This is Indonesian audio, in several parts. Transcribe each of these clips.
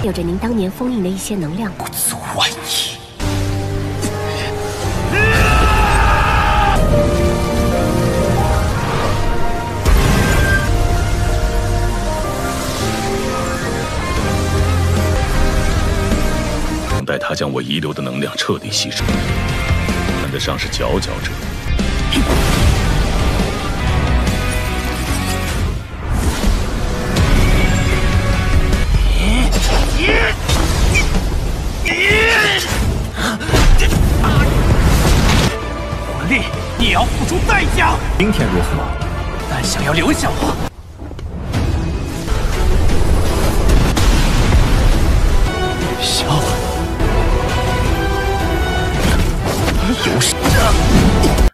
有着您当年封印的一些能量。不足万一。等待他将我遗留的能量彻底吸收，谈得上是佼佼者。 努力，你也要付出代价。今天如何？但想要留下我，小有事。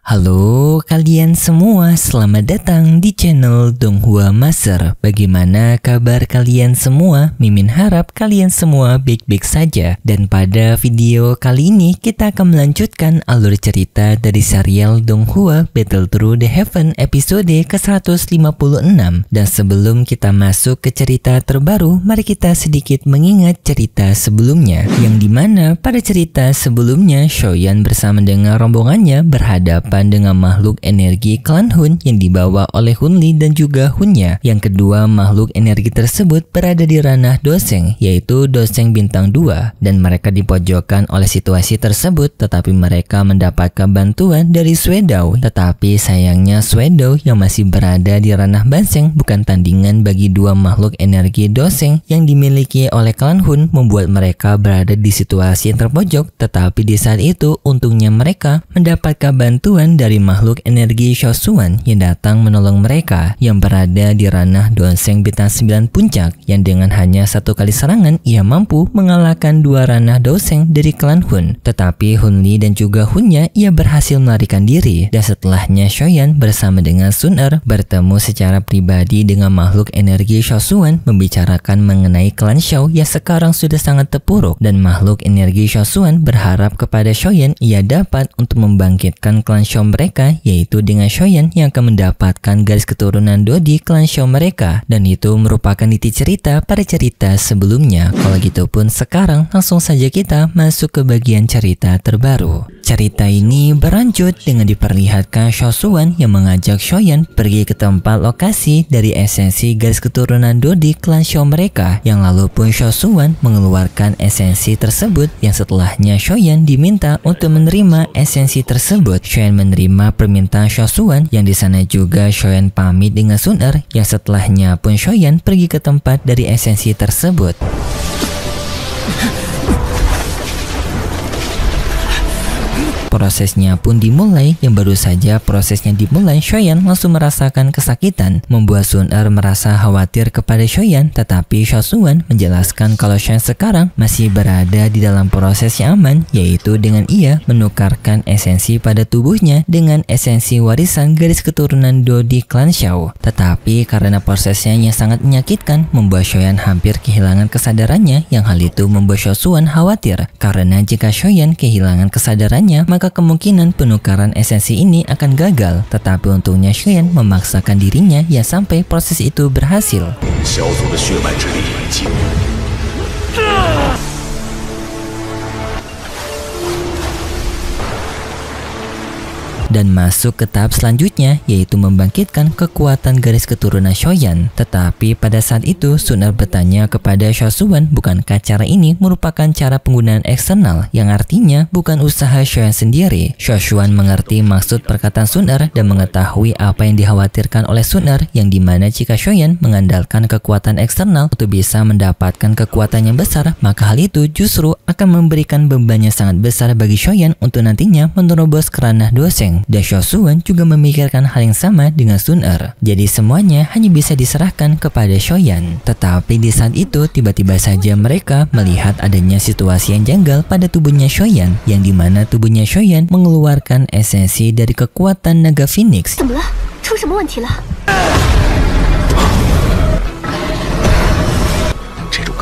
Halo kalian semua, selamat datang di channel Donghua Master. Bagaimana kabar kalian semua? Mimin harap kalian semua baik-baik saja. Dan pada video kali ini kita akan melanjutkan alur cerita dari serial Donghua Battle Through the Heaven episode ke-156. Dan sebelum kita masuk ke cerita terbaru, mari kita sedikit mengingat cerita sebelumnya. Yang dimana pada cerita sebelumnya Shoyan bersama dengan rombongannya berhadapan dengan makhluk energi klan Hun yang dibawa oleh Hunli dan juga Hunya. Yang kedua, makhluk energi tersebut berada di ranah Doseng, yaitu Doseng bintang 2, dan mereka dipojokkan oleh situasi tersebut, tetapi mereka mendapatkan bantuan dari Suedao. Tetapi sayangnya Suedao yang masih berada di ranah Banseng bukan tandingan bagi dua makhluk energi Doseng yang dimiliki oleh klan Hun, membuat mereka berada di situasi yang terpojok. Tetapi di saat itu untungnya mereka mendapatkan bantuan dari makhluk energi Shosuan yang datang menolong mereka yang berada di ranah Doseng bintang 9 puncak, yang dengan hanya satu kali serangan ia mampu mengalahkan dua ranah Doseng dari klan Hun. Tetapi Hunli dan juga Hunya ia berhasil melarikan diri, dan setelahnya Shoyan bersama dengan Sun-Er bertemu secara pribadi dengan makhluk energi Shosuan membicarakan mengenai klan Shao yang sekarang sudah sangat terpuruk, dan makhluk energi Shosuan berharap kepada Shoyan ia dapat untuk membangkitkan klan Shao mereka, yaitu dengan Shoyan yang akan mendapatkan garis keturunan Dodi klan Shao mereka, dan itu merupakan inti cerita pada cerita sebelumnya. Kalau gitu pun sekarang langsung saja kita masuk ke bagian cerita terbaru. Cerita ini berlanjut dengan diperlihatkan Shosuan yang mengajak Shoyan pergi ke tempat lokasi dari esensi garis keturunan Dodi klan Shao mereka, yang lalu pun Shosuan mengeluarkan esensi tersebut, yang setelahnya Shoyan diminta untuk menerima esensi tersebut. Shoyan menerima permintaan Shosuan, yang di sana juga Shoyan pamit dengan Sun-Er, yang setelahnya pun Shoyan pergi ke tempat dari esensi tersebut. Prosesnya pun dimulai, yang baru saja prosesnya dimulai Shoyan langsung merasakan kesakitan, membuat Sun-Er merasa khawatir kepada Shoyan. Tetapi Shosuan menjelaskan kalau Shoyan sekarang masih berada di dalam proses yang aman, yaitu dengan ia menukarkan esensi pada tubuhnya dengan esensi warisan garis keturunan Dodi klan Shao. Tetapi karena prosesnya yang sangat menyakitkan, membuat Shoyan hampir kehilangan kesadarannya, yang hal itu membuat Shosuan khawatir, karena jika Shoyan kehilangan kesadarannya maka kemungkinan penukaran esensi ini akan gagal. Tetapi untungnya Shoyan memaksakan dirinya yang sampai proses itu berhasil. Dan masuk ke tahap selanjutnya, yaitu membangkitkan kekuatan garis keturunan Shoyan. Tetapi pada saat itu Sun-Er bertanya kepada Shosuan bukankah cara ini merupakan cara penggunaan eksternal, yang artinya bukan usaha Shoyan sendiri. Shosuan mengerti maksud perkataan Sun-Er dan mengetahui apa yang dikhawatirkan oleh Sun-Er, yang dimana jika Shoyan mengandalkan kekuatan eksternal untuk bisa mendapatkan kekuatan yang besar, maka hal itu justru akan memberikan beban yang sangat besar bagi Shoyan untuk nantinya menerobos ke ranah Doseng. Dan Shosuan juga memikirkan hal yang sama dengan Sun-Er. Jadi semuanya hanya bisa diserahkan kepada Shoyan. Tetapi di saat itu tiba-tiba saja mereka melihat adanya situasi yang janggal pada tubuhnya Shoyan, yang dimana tubuhnya Shoyan mengeluarkan esensi dari kekuatan naga Phoenix.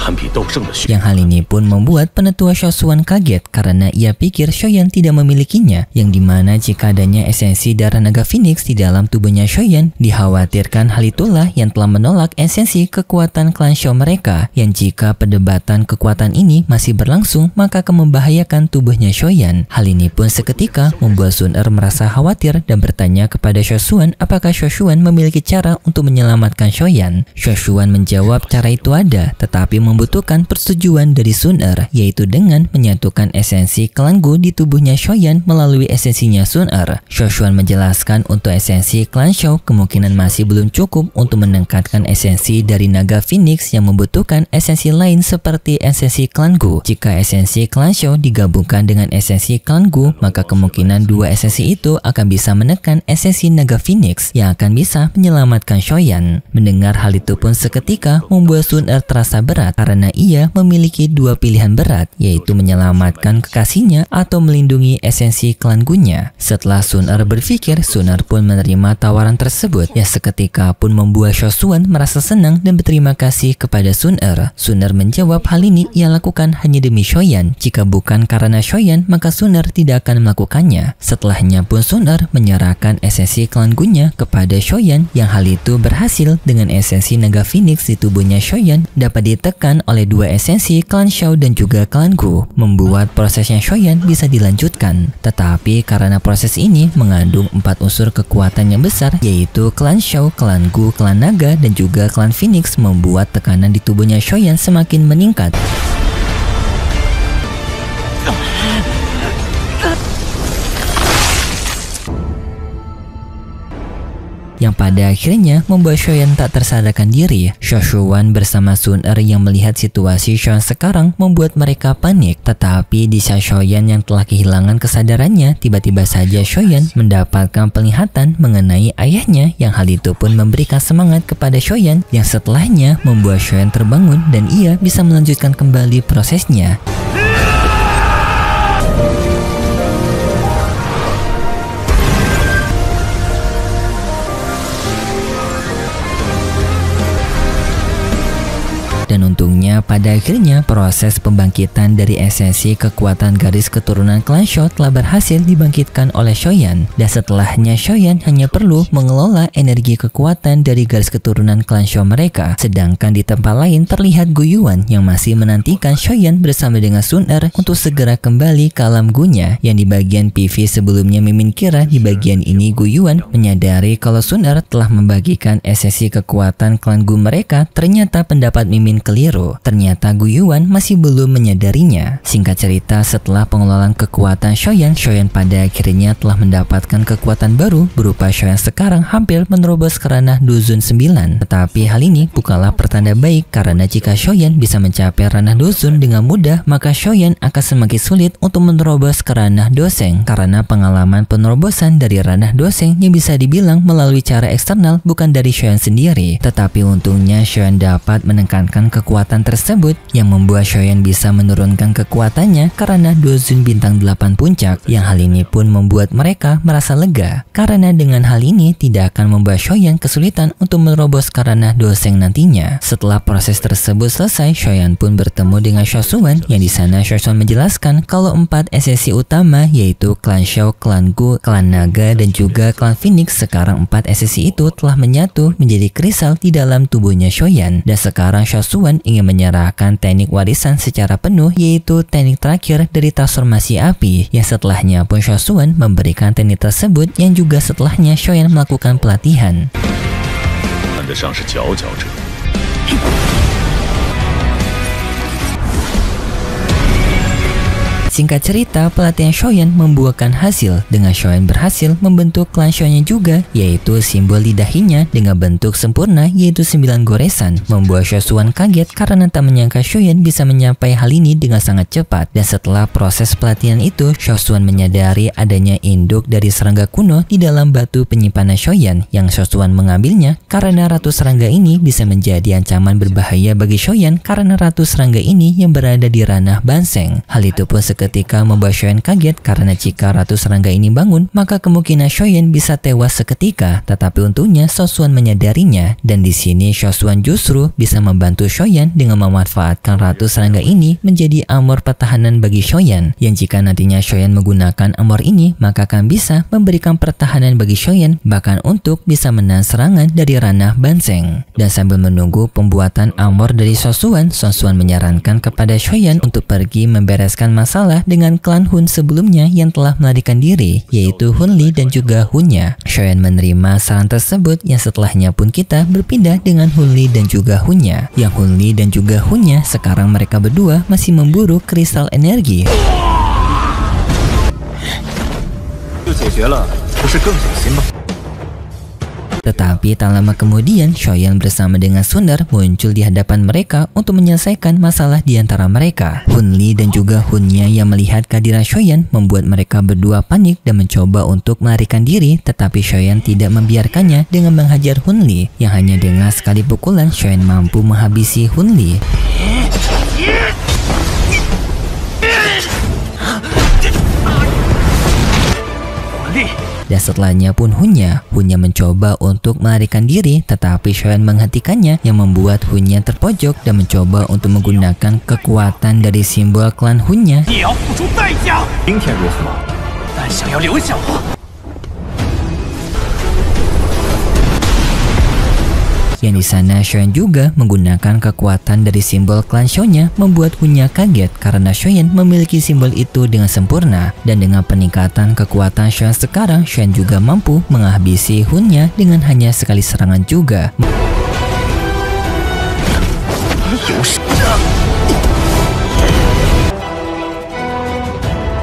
堪比斗圣的血。 Yang hal ini pun membuat penetua Shosuan kaget karena ia pikir Shoyan tidak memilikinya, yang dimana jika adanya esensi darah naga Phoenix di dalam tubuhnya Shoyan, dikhawatirkan hal itulah yang telah menolak esensi kekuatan klan Shou mereka, yang jika perdebatan kekuatan ini masih berlangsung maka akan membahayakan tubuhnya Shoyan. Hal ini pun seketika membuat Sun Er merasa khawatir dan bertanya kepada Shosuan apakah Shosuan memiliki cara untuk menyelamatkan Shoyan. Shosuan menjawab cara itu ada, tetapi membutuhkan persetujuan dari Sun Er, yaitu dengan menyatukan esensi klan Gu di tubuhnya Shoyan melalui esensinya Sun Er. Shosuan menjelaskan untuk esensi klan Shou kemungkinan masih belum cukup untuk meningkatkan esensi dari naga Phoenix yang membutuhkan esensi lain seperti esensi klan Gu. Jika esensi klan Shou digabungkan dengan esensi klan Gu, maka kemungkinan dua esensi itu akan bisa menekan esensi naga Phoenix yang akan bisa menyelamatkan Shoyan. Mendengar hal itu pun seketika membuat Sun Er terasa berat karena ia memiliki dua pilihan berat, yaitu menyelamatkan kekasihnya atau melindungi esensi klan Gu-nya. Setelah Sun Er berpikir, Sun Er pun menerima tawaran tersebut, yang seketika pun membuat Shosuan merasa senang dan berterima kasih kepada Sun Er. Sun Er menjawab hal ini ia lakukan hanya demi Shoyan. Jika bukan karena Shoyan, maka Sun Er tidak akan melakukannya. Setelahnya pun Sun Er menyerahkan esensi klan Gu-nya kepada Shoyan, yang hal itu berhasil dengan esensi naga Phoenix di tubuhnya Shoyan dapat ditekan oleh dua esensi klan Shou dan juga klan Gu, membuat prosesnya Shoyan bisa dilanjutkan. Tetapi karena proses ini mengandung 4 unsur kekuatan yang besar, yaitu klan Shou, klan Gu, klan naga, dan juga klan Phoenix, membuat tekanan di tubuhnya Shoyan semakin meningkat. Yang pada akhirnya membuat Shoyan tak tersadarkan diri. Shosuan bersama Sun Er yang melihat situasi Shoyan sekarang membuat mereka panik. Tetapi di saat Shoyan yang telah kehilangan kesadarannya, tiba-tiba saja Shoyan mendapatkan penglihatan mengenai ayahnya, yang hal itu pun memberikan semangat kepada Shoyan, yang setelahnya membuat Shoyan terbangun dan ia bisa melanjutkan kembali prosesnya. Dan untungnya pada akhirnya proses pembangkitan dari esensi kekuatan garis keturunan klan Shou telah berhasil dibangkitkan oleh Shoyan. Dan setelahnya Shoyan hanya perlu mengelola energi kekuatan dari garis keturunan klan Shou mereka. Sedangkan di tempat lain terlihat Gu Yuan yang masih menantikan Shoyan bersama dengan Sun Er untuk segera kembali ke alam Gu-nya. Yang di bagian PV sebelumnya Mimin kira di bagian ini Gu Yuan menyadari kalau Sun Er telah membagikan esensi kekuatan klan Gu mereka. Ternyata pendapat Mimin keliru. Ternyata Gu Yuan masih belum menyadarinya. Singkat cerita, setelah pengelolaan kekuatan Shoyan pada akhirnya telah mendapatkan kekuatan baru berupa Shoyan sekarang hampir menerobos ke ranah Dozun 9. Tetapi hal ini bukanlah pertanda baik, karena jika Shoyan bisa mencapai ranah Dozun dengan mudah, maka Shoyan akan semakin sulit untuk menerobos ke ranah Doseng, karena pengalaman penerobosan dari ranah Doseng yang bisa dibilang melalui cara eksternal bukan dari Shoyan sendiri. Tetapi untungnya Shoyan dapat menekankan kekuatan tersebut, yang membuat Shoyan bisa menurunkan kekuatannya karena Dozun bintang 8 puncak, yang hal ini pun membuat mereka merasa lega, karena dengan hal ini tidak akan membuat Shoyan kesulitan untuk menerobos ke ranah Doseng nantinya. Setelah proses tersebut selesai, Shoyan pun bertemu dengan Shosuan, yang di sana Shosuan menjelaskan kalau 4 esensi utama yaitu klan Shou, klan Gu, klan Naga, dan juga klan Phoenix, sekarang 4 esensi itu telah menyatu menjadi kristal di dalam tubuhnya Shoyan. Dan sekarang Shosuan ingin menyerahkan teknik warisan secara penuh, yaitu teknik terakhir dari transformasi api, yang setelahnya pun Shosuan memberikan teknik tersebut, yang juga setelahnya Shoyan melakukan pelatihan. 谈得上是佼佼者。 Singkat cerita, pelatihan Shoyan membuahkan hasil dengan Shoyan berhasil membentuk klan Shou-nya juga, yaitu simbol lidahinya dengan bentuk sempurna yaitu 9 goresan, membuat Shosuan kaget karena tak menyangka Shoyan bisa mencapai hal ini dengan sangat cepat. Dan setelah proses pelatihan itu, Shosuan menyadari adanya induk dari serangga kuno di dalam batu penyimpanan Shoyan, yang Shosuan mengambilnya karena ratu serangga ini bisa menjadi ancaman berbahaya bagi Shoyan karena ratu serangga ini yang berada di ranah Banseng. Hal itu pun seketika seketika membuat Shoyan kaget karena jika Ratu Serangga ini bangun, maka kemungkinan Shoyan bisa tewas seketika. Tetapi untungnya Shosuan menyadarinya, dan di sini Shosuan justru bisa membantu Shoyan dengan memanfaatkan Ratu Serangga ini menjadi armor pertahanan bagi Shoyan, yang jika nantinya Shoyan menggunakan armor ini, maka akan bisa memberikan pertahanan bagi Shoyan, bahkan untuk bisa menahan serangan dari ranah Banseng. Dan sambil menunggu pembuatan armor dari Shosuan menyarankan kepada Shoyan untuk pergi membereskan masalah dengan klan Hun sebelumnya yang telah melarikan diri, yaitu Hun Li dan juga Hunya. Shoyan menerima saran tersebut, yang setelahnya pun kita berpindah dengan Hun Li dan juga Hunya. Yang Hun Li dan juga Hunya sekarang mereka berdua masih memburu kristal energi. Tetapi tak lama kemudian, Shoyan bersama dengan Sun Er muncul di hadapan mereka untuk menyelesaikan masalah di antara mereka. Hun Li dan juga Hunya yang melihat kehadiran Shoyan membuat mereka berdua panik dan mencoba untuk melarikan diri, tetapi Shoyan tidak membiarkannya dengan menghajar Hun Li, yang hanya dengan sekali pukulan Shoyan mampu menghabisi Hun Li. Dan setelahnya pun Hunya mencoba untuk melarikan diri, tetapi Shoyan menghentikannya, yang membuat Hunya terpojok dan mencoba untuk menggunakan kekuatan dari simbol klan Hunya. Yang di sana Shoyan juga menggunakan kekuatan dari simbol klan Shonya, membuat Hunya kaget karena Shoyan memiliki simbol itu dengan sempurna. Dan dengan peningkatan kekuatan Shoyan sekarang, Shoyan juga mampu menghabisi Hunya dengan hanya sekali serangan juga.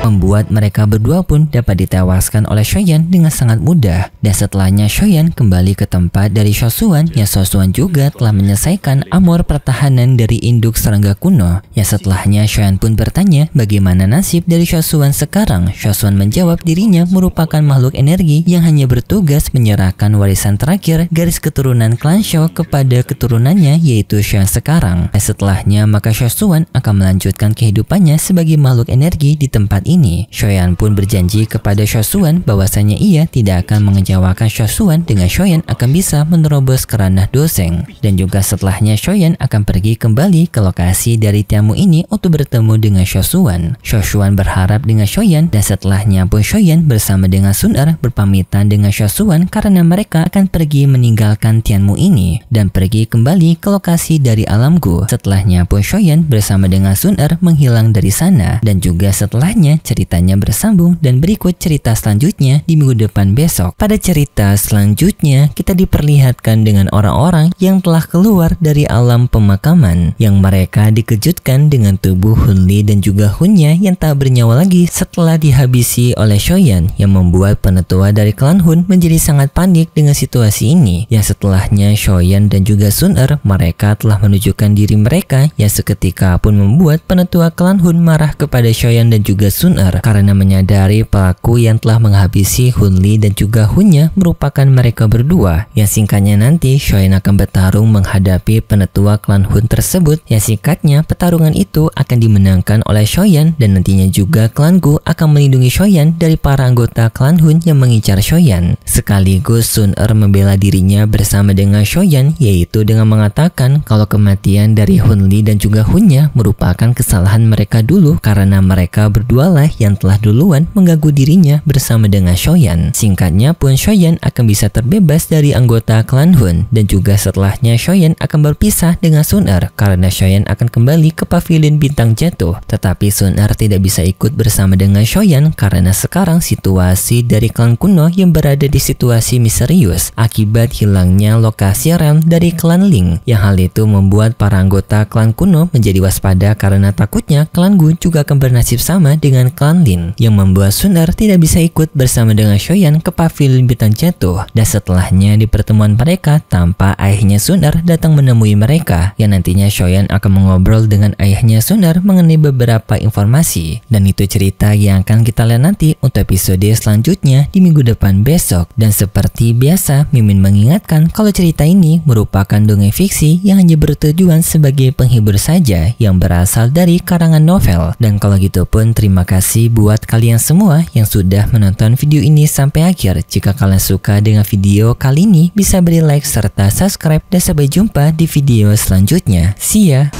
Membuat mereka berdua pun dapat ditewaskan oleh Shoyan dengan sangat mudah. Dan setelahnya Shoyan kembali ke tempat dari Shosuan, yang Shosuan juga telah menyelesaikan armor pertahanan dari induk serangga kuno. Yang setelahnya Shoyan pun bertanya bagaimana nasib dari Shosuan sekarang. Shosuan menjawab dirinya merupakan makhluk energi yang hanya bertugas menyerahkan warisan terakhir garis keturunan klan Shou kepada keturunannya, yaitu Shoyan sekarang. Dan setelahnya maka Shosuan akan melanjutkan kehidupannya sebagai makhluk energi di tempat ini. Shoyan pun berjanji kepada Shosuan bahwasanya ia tidak akan mengecewakan Shosuan dengan Shoyan akan bisa menerobos ke ranah Doseng. Dan juga setelahnya Shoyan akan pergi kembali ke lokasi dari tamu ini untuk bertemu dengan Shosuan. Shosuan berharap dengan Shoyan, dan setelahnya pun Shoyan bersama dengan Sun Er berpamitan dengan Shosuan karena mereka akan pergi meninggalkan Tianmu ini dan pergi kembali ke lokasi dari alamku. Setelahnya pun Shoyan bersama dengan Sun Er menghilang dari sana, dan juga setelahnya ceritanya bersambung dan berikut cerita selanjutnya di minggu depan besok. Pada cerita selanjutnya kita diperlihatkan dengan orang-orang yang telah keluar dari alam pemakaman, yang mereka dikejutkan dengan tubuh Hun Li dan juga Hunya yang tak bernyawa lagi setelah dihabisi oleh Shoyan, yang membuat penetua dari klan Hun menjadi sangat panik dengan situasi ini. Yang setelahnya Shoyan dan juga Sun Er mereka telah menunjukkan diri mereka, yang seketika pun membuat penetua klan Hun marah kepada Shoyan dan juga Sun Er karena menyadari pelaku yang telah menghabisi Hun Li dan juga Hunya merupakan mereka berdua. Yang singkatnya nanti Shoyan akan bertarung menghadapi penetua klan Hun tersebut, yang singkatnya pertarungan itu akan dimenangkan oleh Shoyan, dan nantinya juga klan Gu akan melindungi Shoyan dari para anggota klan Hun yang mengincar Shoyan. Sekaligus Sun Er membela dirinya bersama dengan Shoyan, yaitu dengan mengatakan kalau kematian dari Hun Li dan juga Hunya merupakan kesalahan mereka dulu karena mereka berdua lah yang telah duluan mengganggu dirinya bersama dengan Shoyan. Singkatnya pun Shoyan akan bisa terbebas dari anggota klan Hun, dan juga setelahnya Shoyan akan berpisah dengan Sun Er karena Shoyan akan kembali ke pavilion bintang jatuh. Tetapi Sun Er tidak bisa ikut bersama dengan Shoyan karena sekarang situasi dari klan kuno yang berada di situasi misterius akibat hilangnya lokasi rem dari klan Ling, yang hal itu membuat para anggota klan kuno menjadi waspada karena takutnya klan Gu juga akan bernasib sama dengan klan Lin, yang membuat Sun Er tidak bisa ikut bersama dengan Shoyan ke pavilion bintang jatuh. Dan setelahnya di pertemuan mereka tanpa ayahnya Sun Er datang menemui mereka, yang nantinya Shoyan akan mengobrol dengan ayahnya Sun Er mengenai beberapa informasi. Dan itu cerita yang akan kita lihat nanti untuk episode selanjutnya di minggu depan besok. Dan seperti biasa Mimin mengingatkan kalau cerita ini merupakan dongeng fiksi yang hanya bertujuan sebagai penghibur saja yang berasal dari karangan novel. Dan kalau gitu pun terima kasih kasih buat kalian semua yang sudah menonton video ini sampai akhir. Jika kalian suka dengan video kali ini, bisa beri like serta subscribe, dan sampai jumpa di video selanjutnya. See ya!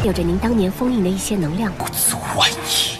有着您当年封印的一些能量。不足万一。